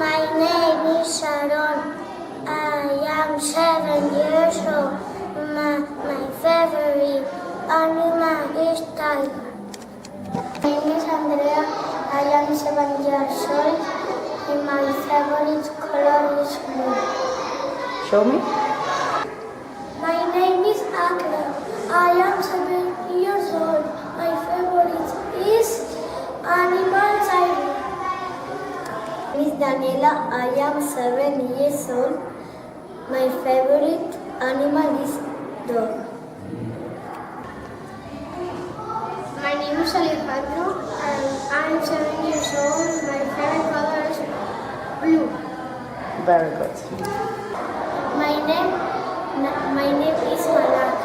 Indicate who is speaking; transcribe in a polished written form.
Speaker 1: My name is Sharon. I am 7 years old. My favorite animal is tiger. My name is Andrea. I am 7 years old. And my favorite color is blue.
Speaker 2: Show me.
Speaker 1: My name is Akla. I am 7 years old. My favorite is animal tiger. Miss Daniela, I am 7 years old. My favorite animal is dog. My name is Alejandro and I am 7 years old. My favorite color is blue.
Speaker 2: Very good.
Speaker 1: My name is Malak.